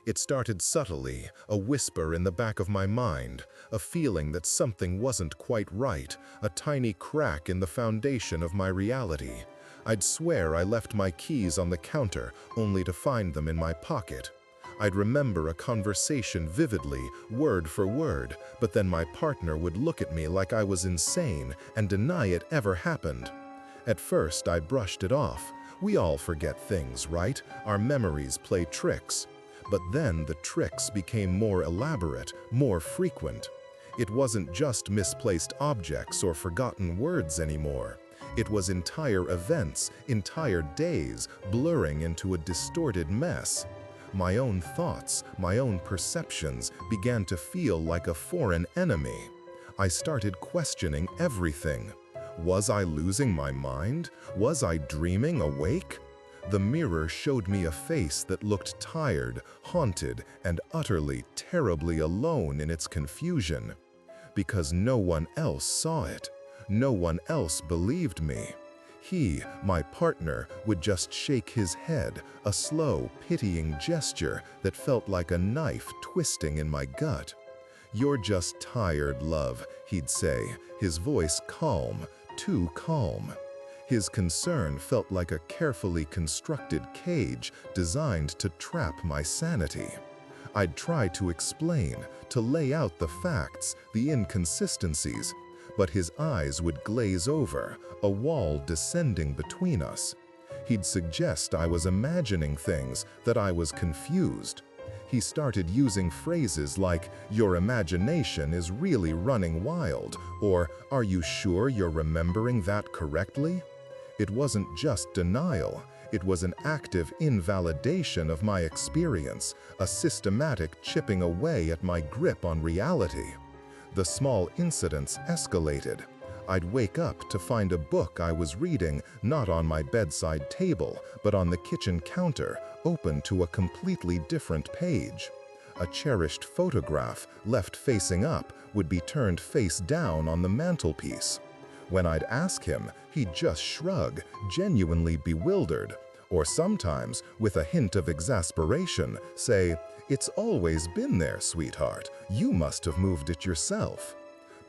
It started subtly, a whisper in the back of my mind, a feeling that something wasn't quite right, a tiny crack in the foundation of my reality. I'd swear I left my keys on the counter, only to find them in my pocket. I'd remember a conversation vividly, word for word, but then my partner would look at me like I was insane and deny it ever happened. At first, I brushed it off. We all forget things, right? Our memories play tricks. But then the tricks became more elaborate, more frequent. It wasn't just misplaced objects or forgotten words anymore. It was entire events, entire days, blurring into a distorted mess. My own thoughts, my own perceptions began to feel like a foreign enemy. I started questioning everything. Was I losing my mind? Was I dreaming awake? The mirror showed me a face that looked tired, haunted, and utterly, terribly alone in its confusion. Because no one else saw it. No one else believed me. He, my partner, would just shake his head, a slow, pitying gesture that felt like a knife twisting in my gut. "You're just tired, love," he'd say, his voice calm, too calm. His concern felt like a carefully constructed cage designed to trap my sanity. I'd try to explain, to lay out the facts, the inconsistencies, but his eyes would glaze over, a wall descending between us. He'd suggest I was imagining things, that I was confused. He started using phrases like, "Your imagination is really running wild," or "Are you sure you're remembering that correctly?" It wasn't just denial, it was an active invalidation of my experience, a systematic chipping away at my grip on reality. The small incidents escalated. I'd wake up to find a book I was reading not on my bedside table, but on the kitchen counter, open to a completely different page. A cherished photograph, left facing up, would be turned face down on the mantelpiece. When I'd ask him, he'd just shrug, genuinely bewildered, or sometimes, with a hint of exasperation, say, "It's always been there, sweetheart. You must have moved it yourself."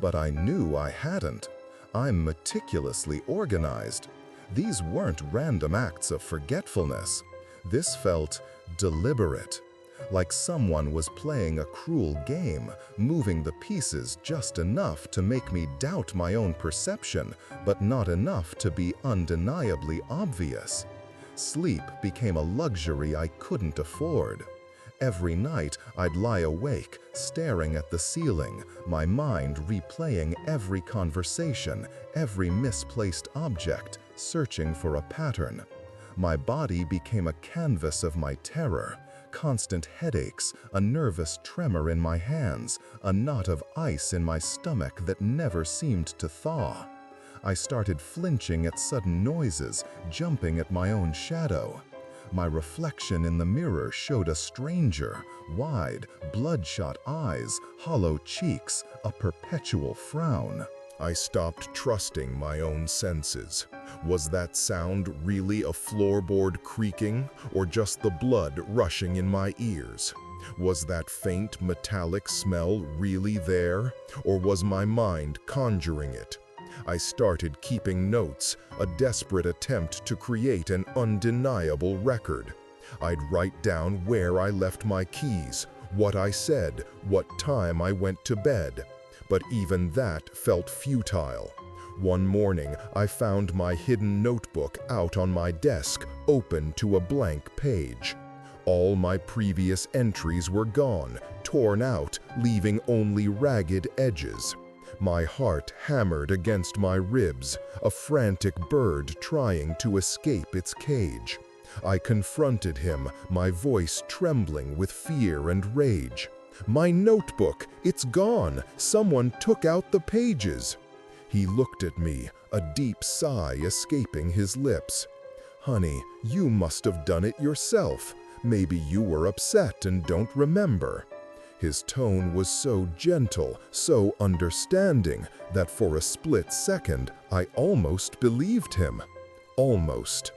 But I knew I hadn't. I'm meticulously organized. These weren't random acts of forgetfulness. This felt deliberate, like someone was playing a cruel game, moving the pieces just enough to make me doubt my own perception, but not enough to be undeniably obvious. Sleep became a luxury I couldn't afford. Every night, I'd lie awake, staring at the ceiling, my mind replaying every conversation, every misplaced object, searching for a pattern. My body became a canvas of my terror. Constant headaches, a nervous tremor in my hands, a knot of ice in my stomach that never seemed to thaw. I started flinching at sudden noises, jumping at my own shadow. My reflection in the mirror showed a stranger, wide, bloodshot eyes, hollow cheeks, a perpetual frown. I stopped trusting my own senses. Was that sound really a floorboard creaking, or just the blood rushing in my ears? Was that faint metallic smell really there, or was my mind conjuring it? I started keeping notes, a desperate attempt to create an undeniable record. I'd write down where I left my keys, what I said, what time I went to bed. But even that felt futile. One morning, I found my hidden notebook out on my desk, open to a blank page. All my previous entries were gone, torn out, leaving only ragged edges. My heart hammered against my ribs, a frantic bird trying to escape its cage. I confronted him, my voice trembling with fear and rage. "My notebook, it's gone! Someone took out the pages!" He looked at me, a deep sigh escaping his lips. "Honey, you must have done it yourself. Maybe you were upset and don't remember." His tone was so gentle, so understanding, that for a split second, I almost believed him. Almost.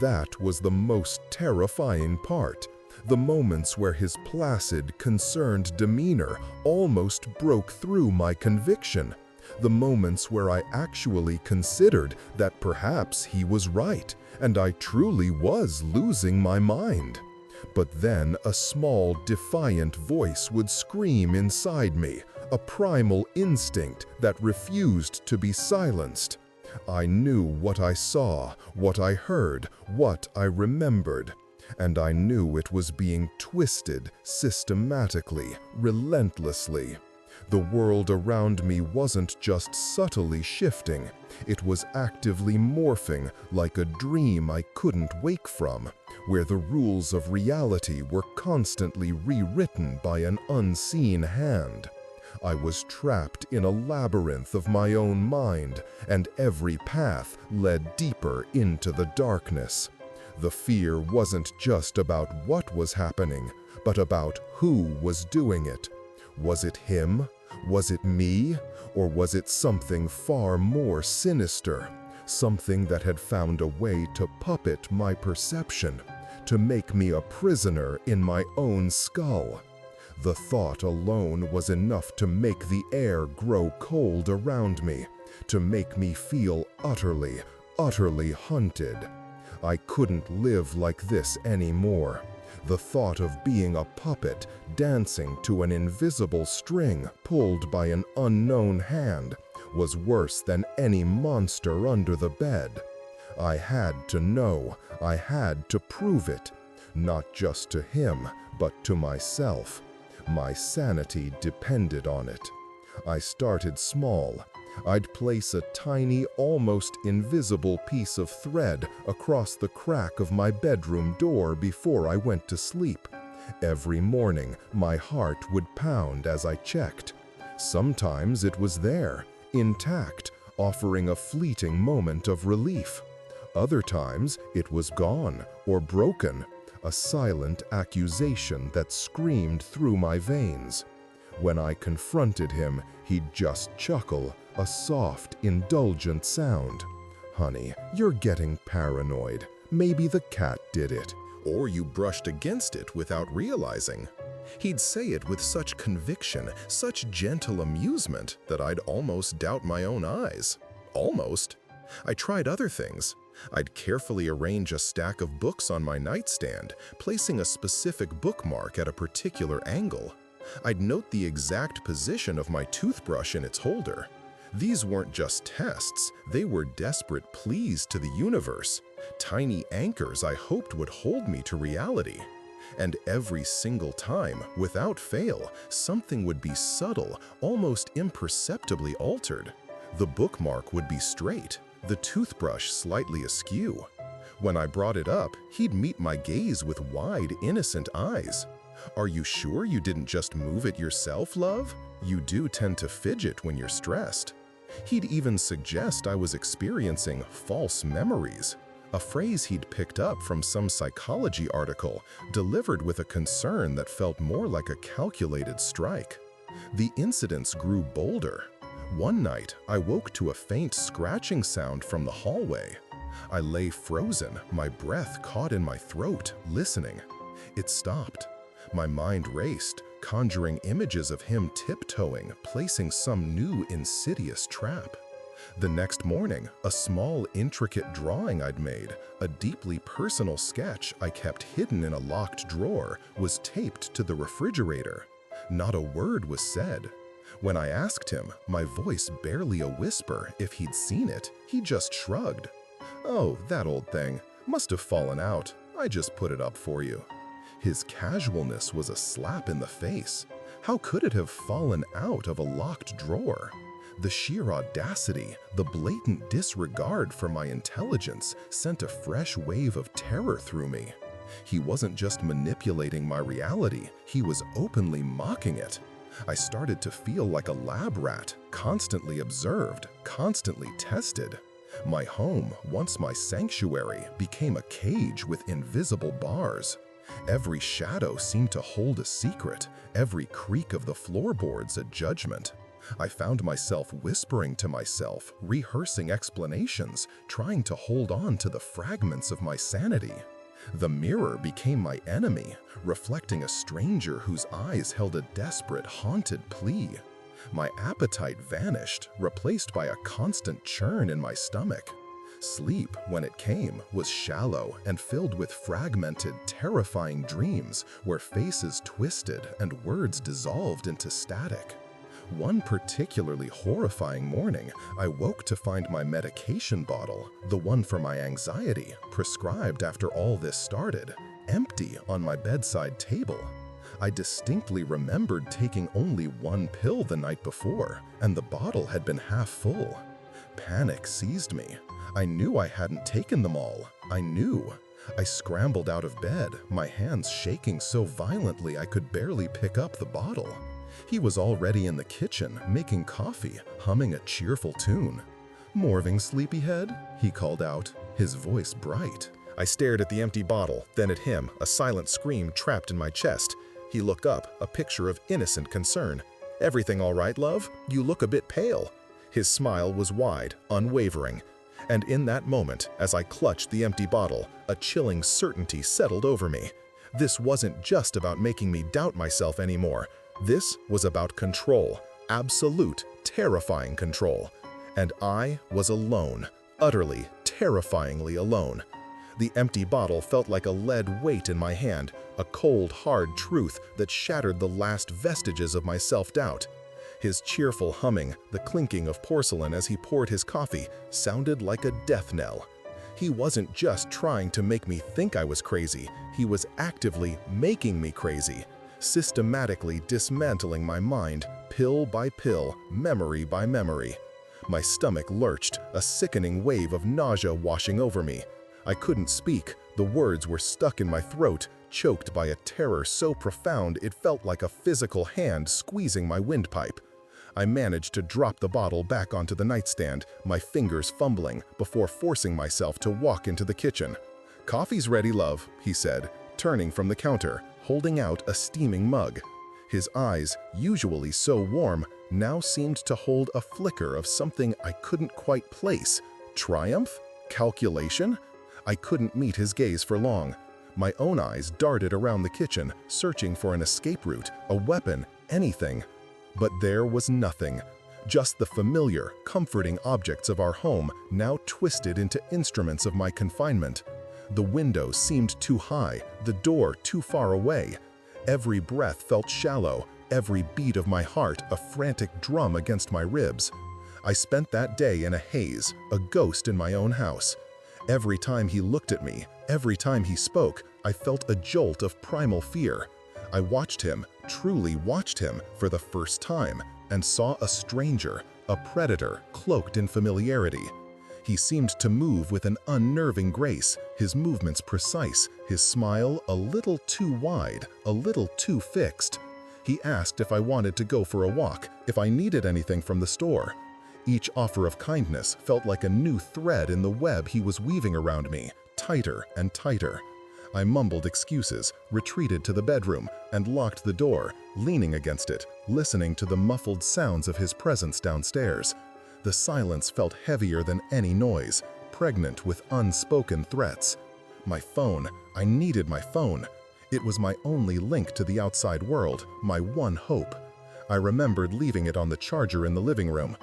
That was the most terrifying part. The moments where his placid, concerned demeanor almost broke through my conviction. The moments where I actually considered that perhaps he was right, and I truly was losing my mind. But then a small, defiant voice would scream inside me, a primal instinct that refused to be silenced. I knew what I saw, what I heard, what I remembered. And I knew it was being twisted systematically, relentlessly. The world around me wasn't just subtly shifting, it was actively morphing like a dream I couldn't wake from, where the rules of reality were constantly rewritten by an unseen hand. I was trapped in a labyrinth of my own mind, and every path led deeper into the darkness. The fear wasn't just about what was happening, but about who was doing it. Was it him? Was it me? Or was it something far more sinister? Something that had found a way to puppet my perception, to make me a prisoner in my own skull. The thought alone was enough to make the air grow cold around me, to make me feel utterly, utterly hunted. I couldn't live like this anymore. The thought of being a puppet dancing to an invisible string pulled by an unknown hand was worse than any monster under the bed. I had to know, I had to prove it, not just to him, but to myself. My sanity depended on it. I started small. I'd place a tiny, almost invisible piece of thread across the crack of my bedroom door before I went to sleep. Every morning, my heart would pound as I checked. Sometimes it was there, intact, offering a fleeting moment of relief. Other times, it was gone or broken, a silent accusation that screamed through my veins. When I confronted him, he'd just chuckle, a soft, indulgent sound. "Honey, you're getting paranoid. Maybe the cat did it." Or you brushed against it without realizing. He'd say it with such conviction, such gentle amusement, that I'd almost doubt my own eyes. Almost. I tried other things. I'd carefully arrange a stack of books on my nightstand, placing a specific bookmark at a particular angle. I'd note the exact position of my toothbrush in its holder. These weren't just tests, they were desperate pleas to the universe, tiny anchors I hoped would hold me to reality. And every single time, without fail, something would be subtle, almost imperceptibly altered. The bookmark would be straight, the toothbrush slightly askew. When I brought it up, he'd meet my gaze with wide, innocent eyes. "Are you sure you didn't just move it yourself, love? You do tend to fidget when you're stressed." He'd even suggest I was experiencing false memories, a phrase he'd picked up from some psychology article, delivered with a concern that felt more like a calculated strike. The incidents grew bolder. One night, I woke to a faint scratching sound from the hallway. I lay frozen, my breath caught in my throat, listening. It stopped. My mind raced, conjuring images of him tiptoeing, placing some new insidious trap. The next morning, a small, intricate drawing I'd made, a deeply personal sketch I kept hidden in a locked drawer, was taped to the refrigerator. Not a word was said. When I asked him, my voice barely a whisper, if he'd seen it, he just shrugged. "Oh, that old thing. Must have fallen out. I just put it up for you." His casualness was a slap in the face. How could it have fallen out of a locked drawer? The sheer audacity, the blatant disregard for my intelligence sent a fresh wave of terror through me. He wasn't just manipulating my reality, he was openly mocking it. I started to feel like a lab rat, constantly observed, constantly tested. My home, once my sanctuary, became a cage with invisible bars. Every shadow seemed to hold a secret, every creak of the floorboards a judgment. I found myself whispering to myself, rehearsing explanations, trying to hold on to the fragments of my sanity. The mirror became my enemy, reflecting a stranger whose eyes held a desperate, haunted plea. My appetite vanished, replaced by a constant churn in my stomach. Sleep, when it came, was shallow and filled with fragmented, terrifying dreams where faces twisted and words dissolved into static. One particularly horrifying morning, I woke to find my medication bottle, the one for my anxiety, prescribed after all this started, empty on my bedside table. I distinctly remembered taking only one pill the night before, and the bottle had been half full. Panic seized me. I knew I hadn't taken them all. I knew. I scrambled out of bed, my hands shaking so violently I could barely pick up the bottle. He was already in the kitchen, making coffee, humming a cheerful tune. "Morning, sleepyhead?" he called out, his voice bright. I stared at the empty bottle, then at him, a silent scream trapped in my chest. He looked up, a picture of innocent concern. "Everything all right, love? You look a bit pale." His smile was wide, unwavering. And in that moment, as I clutched the empty bottle, a chilling certainty settled over me. This wasn't just about making me doubt myself anymore. This was about control, absolute, terrifying control. And I was alone, utterly, terrifyingly alone. The empty bottle felt like a lead weight in my hand, a cold, hard truth that shattered the last vestiges of my self-doubt. His cheerful humming, the clinking of porcelain as he poured his coffee, sounded like a death knell. He wasn't just trying to make me think I was crazy, he was actively making me crazy, systematically dismantling my mind, pill by pill, memory by memory. My stomach lurched, a sickening wave of nausea washing over me. I couldn't speak, the words were stuck in my throat, choked by a terror so profound it felt like a physical hand squeezing my windpipe. I managed to drop the bottle back onto the nightstand, my fingers fumbling, before forcing myself to walk into the kitchen. "Coffee's ready, love," he said, turning from the counter, holding out a steaming mug. His eyes, usually so warm, now seemed to hold a flicker of something I couldn't quite place. Triumph? Calculation? I couldn't meet his gaze for long. My own eyes darted around the kitchen, searching for an escape route, a weapon, anything. But there was nothing. Just the familiar, comforting objects of our home, now twisted into instruments of my confinement. The window seemed too high, the door too far away. Every breath felt shallow, every beat of my heart a frantic drum against my ribs. I spent that day in a haze, a ghost in my own house. Every time he looked at me, every time he spoke, I felt a jolt of primal fear. I watched him, truly watched him, for the first time, and saw a stranger, a predator cloaked in familiarity. He seemed to move with an unnerving grace, his movements precise, his smile a little too wide, a little too fixed. He asked if I wanted to go for a walk, if I needed anything from the store. Each offer of kindness felt like a new thread in the web he was weaving around me, tighter and tighter. I mumbled excuses, retreated to the bedroom, and locked the door, leaning against it, listening to the muffled sounds of his presence downstairs. The silence felt heavier than any noise, pregnant with unspoken threats. My phone, I needed my phone. It was my only link to the outside world, my one hope. I remembered leaving it on the charger in the living room.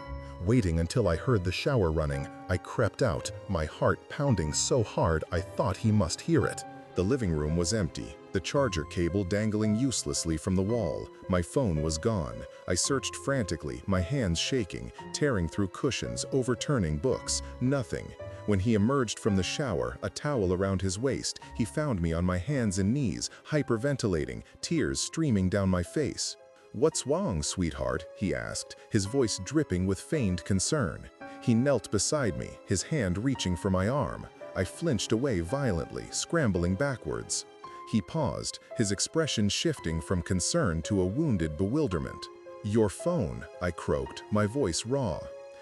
Waiting until I heard the shower running, I crept out, my heart pounding so hard I thought he must hear it. The living room was empty, the charger cable dangling uselessly from the wall. My phone was gone. I searched frantically, my hands shaking, tearing through cushions, overturning books. Nothing. When he emerged from the shower, a towel around his waist, he found me on my hands and knees, hyperventilating, tears streaming down my face. "What's wrong, sweetheart?" he asked, his voice dripping with feigned concern. He knelt beside me, his hand reaching for my arm. I flinched away violently, scrambling backwards. He paused, his expression shifting from concern to a wounded bewilderment. "Your phone," I croaked, my voice raw.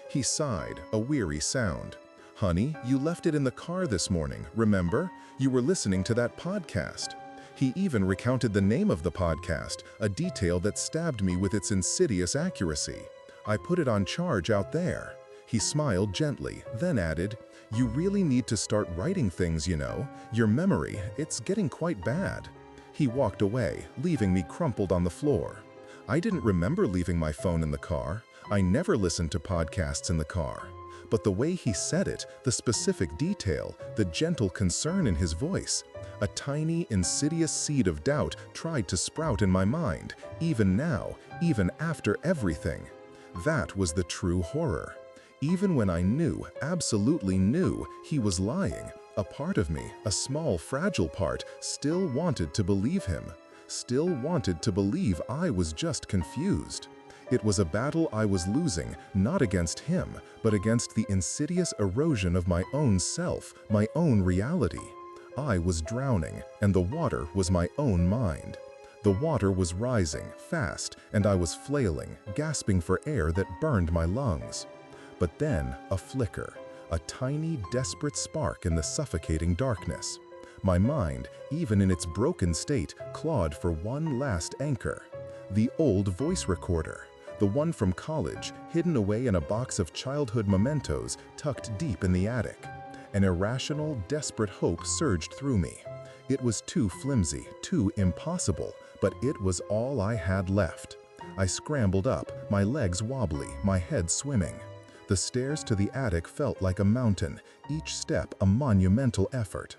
He sighed, a weary sound. "Honey, you left it in the car this morning, remember? You were listening to that podcast." He even recounted the name of the podcast, a detail that stabbed me with its insidious accuracy. "I put it on charge out there." He smiled gently, then added, You really need to start writing things, you know. Your memory, it's getting quite bad." He walked away, leaving me crumpled on the floor. I didn't remember leaving my phone in the car. I never listened to podcasts in the car. But the way he said it, the specific detail, the gentle concern in his voice, a tiny, insidious seed of doubt tried to sprout in my mind, even now, even after everything. That was the true horror. Even when I knew, absolutely knew, he was lying, a part of me, a small, fragile part, still wanted to believe him, still wanted to believe I was just confused. It was a battle I was losing, not against him, but against the insidious erosion of my own self, my own reality. I was drowning, and the water was my own mind. The water was rising, fast, and I was flailing, gasping for air that burned my lungs. But then, a flicker, a tiny, desperate spark in the suffocating darkness. My mind, even in its broken state, clawed for one last anchor. The old voice recorder. The one from college, hidden away in a box of childhood mementos tucked deep in the attic. An irrational, desperate hope surged through me. It was too flimsy, too impossible, but it was all I had left. I scrambled up, my legs wobbly, my head swimming. The stairs to the attic felt like a mountain, each step a monumental effort.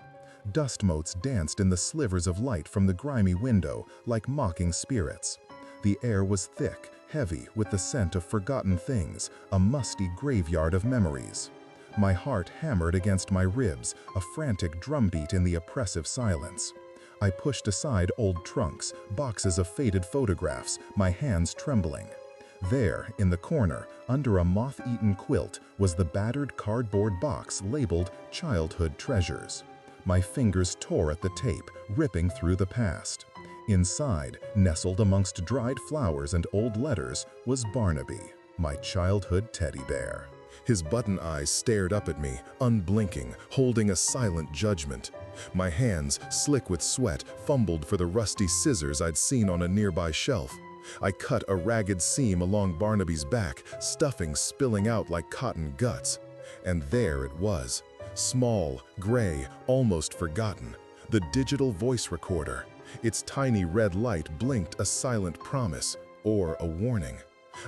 Dust motes danced in the slivers of light from the grimy window like mocking spirits. The air was thick, heavy with the scent of forgotten things, a musty graveyard of memories. My heart hammered against my ribs, a frantic drumbeat in the oppressive silence. I pushed aside old trunks, boxes of faded photographs, my hands trembling. There, in the corner, under a moth-eaten quilt, was the battered cardboard box labeled Childhood Treasures. My fingers tore at the tape, ripping through the past. Inside, nestled amongst dried flowers and old letters, was Barnaby, my childhood teddy bear. His button eyes stared up at me, unblinking, holding a silent judgment. My hands, slick with sweat, fumbled for the rusty scissors I'd seen on a nearby shelf. I cut a ragged seam along Barnaby's back, stuffing spilling out like cotton guts. And there it was, small, gray, almost forgotten, the digital voice recorder. Its tiny red light blinked a silent promise, or a warning.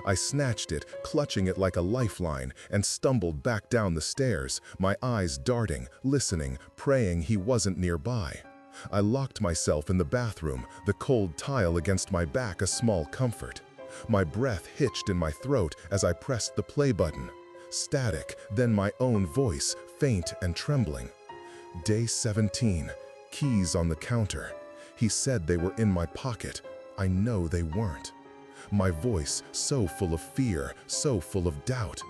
I snatched it, clutching it like a lifeline, and stumbled back down the stairs, my eyes darting, listening, praying he wasn't nearby. I locked myself in the bathroom, the cold tile against my back a small comfort. My breath hitched in my throat as I pressed the play button. Static, then my own voice, faint and trembling. Day 17, keys on the counter. He said they were in my pocket. I know they weren't. My voice, so full of fear, so full of doubt.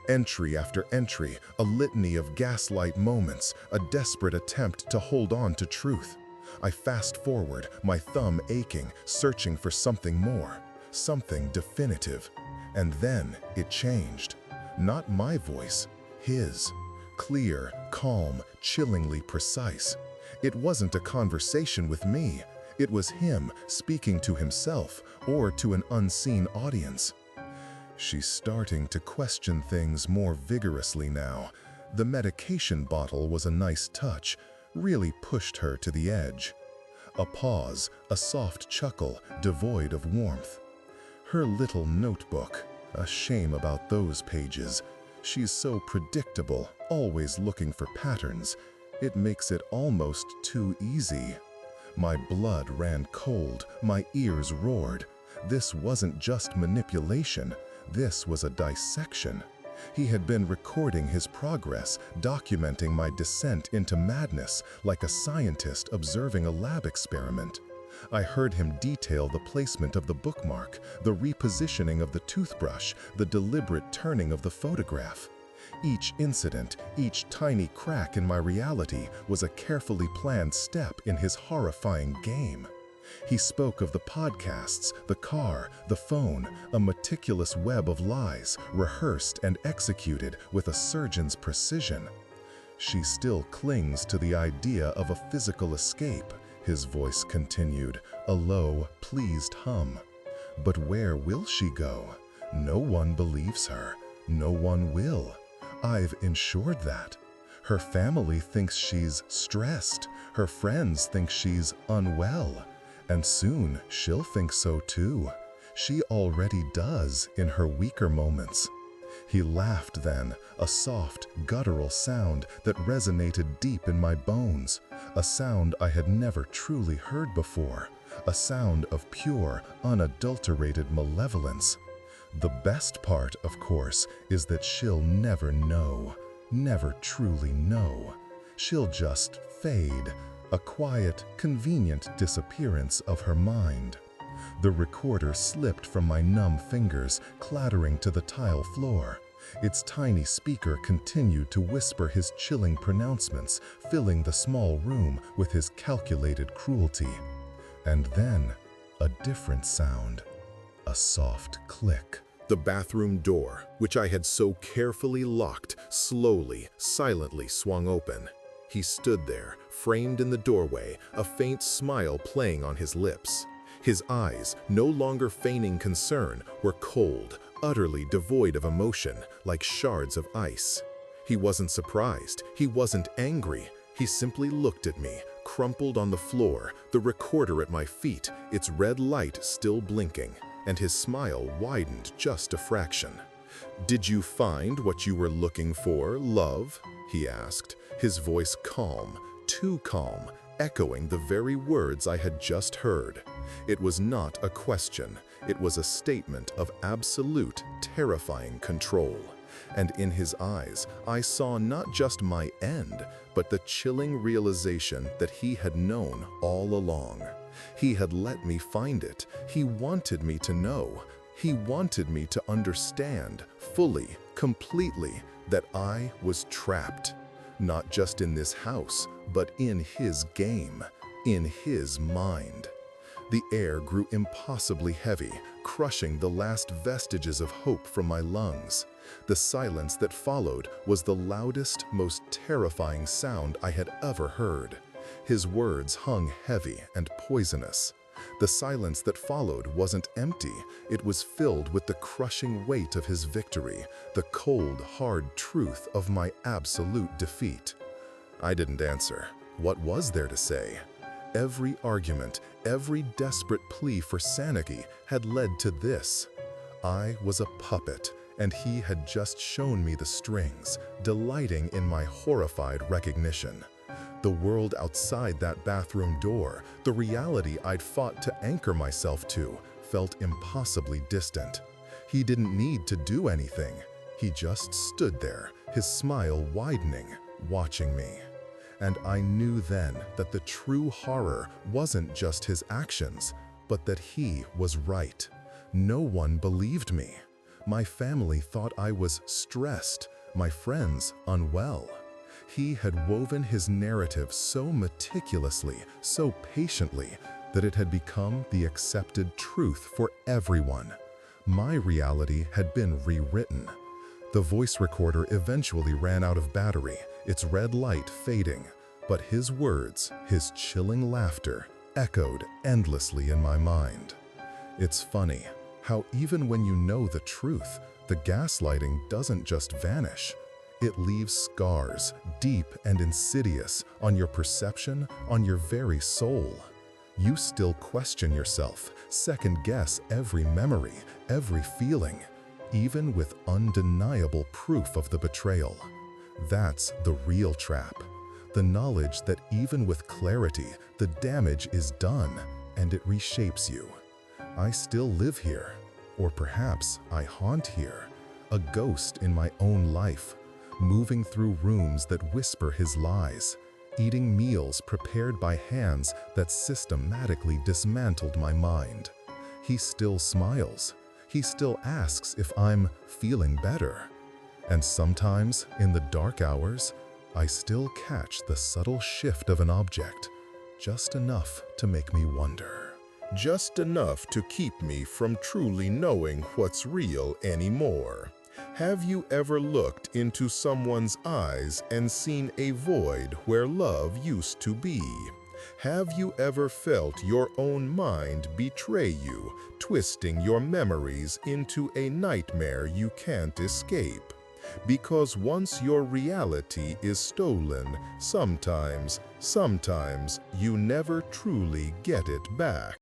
Entry after entry, a litany of gaslight moments, a desperate attempt to hold on to truth. I fast forward, my thumb aching, searching for something more, something definitive. And then it changed. Not my voice, his. Clear, calm, chillingly precise. It wasn't a conversation with me. It was him speaking to himself or to an unseen audience. She's starting to question things more vigorously now. The medication bottle was a nice touch, really pushed her to the edge. A pause, a soft chuckle, devoid of warmth. Her little notebook, a shame about those pages. She's so predictable, always looking for patterns. It makes it almost too easy. My blood ran cold, my ears roared. This wasn't just manipulation, this was a dissection. He had been recording his progress, documenting my descent into madness like a scientist observing a lab experiment. I heard him detail the placement of the bookmark, the repositioning of the toothbrush, the deliberate turning of the photograph. Each incident, each tiny crack in my reality was a carefully planned step in his horrifying game. He spoke of the podcasts, the car, the phone, a meticulous web of lies, rehearsed and executed with a surgeon's precision. She still clings to the idea of a physical escape, his voice continued, a low, pleased hum. But where will she go? No one believes her. No one will. I've ensured that. Her family thinks she's stressed. Her friends think she's unwell. And soon she'll think so too. She already does in her weaker moments. He laughed then, a soft, guttural sound that resonated deep in my bones, a sound I had never truly heard before, a sound of pure, unadulterated malevolence. The best part, of course, is that she'll never know, never truly know. She'll just fade, a quiet, convenient disappearance of her mind. The recorder slipped from my numb fingers, clattering to the tile floor. Its tiny speaker continued to whisper his chilling pronouncements, filling the small room with his calculated cruelty. And then, a different sound. A soft click. The bathroom door, which I had so carefully locked, slowly, silently swung open. He stood there, framed in the doorway, a faint smile playing on his lips. His eyes, no longer feigning concern, were cold, utterly devoid of emotion, like shards of ice. He wasn't surprised, he wasn't angry. He simply looked at me, crumpled on the floor, the recorder at my feet, its red light still blinking, and his smile widened just a fraction. "Did you find what you were looking for, love?" he asked, his voice calm, too calm, echoing the very words I had just heard. It was not a question, it was a statement of absolute, terrifying control. And in his eyes, I saw not just my end, but the chilling realization that he had known all along. He had let me find it. He wanted me to know. He wanted me to understand, fully, completely, that I was trapped. Not just in this house, but in his game, in his mind. The air grew impossibly heavy, crushing the last vestiges of hope from my lungs. The silence that followed was the loudest, most terrifying sound I had ever heard. His words hung heavy and poisonous. The silence that followed wasn't empty, it was filled with the crushing weight of his victory, the cold, hard truth of my absolute defeat. I didn't answer. What was there to say? Every argument, every desperate plea for sanity had led to this. I was a puppet, and he had just shown me the strings, delighting in my horrified recognition. The world outside that bathroom door, the reality I'd fought to anchor myself to, felt impossibly distant. He didn't need to do anything. He just stood there, his smile widening, watching me. And I knew then that the true horror wasn't just his actions, but that he was right. No one believed me. My family thought I was stressed, my friends unwell. He had woven his narrative so meticulously, so patiently, that it had become the accepted truth for everyone. My reality had been rewritten. The voice recorder eventually ran out of battery, its red light fading, but his words, his chilling laughter, echoed endlessly in my mind. It's funny how even when you know the truth, the gaslighting doesn't just vanish. It leaves scars, deep and insidious, on your perception, on your very soul. You still question yourself, second-guess every memory, every feeling, even with undeniable proof of the betrayal. That's the real trap. The knowledge that even with clarity, the damage is done, and it reshapes you. I still live here, or perhaps I haunt here, a ghost in my own life, moving through rooms that whisper his lies, eating meals prepared by hands that systematically dismantled my mind. He still smiles. He still asks if I'm feeling better. And sometimes, in the dark hours, I still catch the subtle shift of an object, just enough to make me wonder. Just enough to keep me from truly knowing what's real anymore. Have you ever looked into someone's eyes and seen a void where love used to be? Have you ever felt your own mind betray you, twisting your memories into a nightmare you can't escape? Because once your reality is stolen, sometimes you never truly get it back.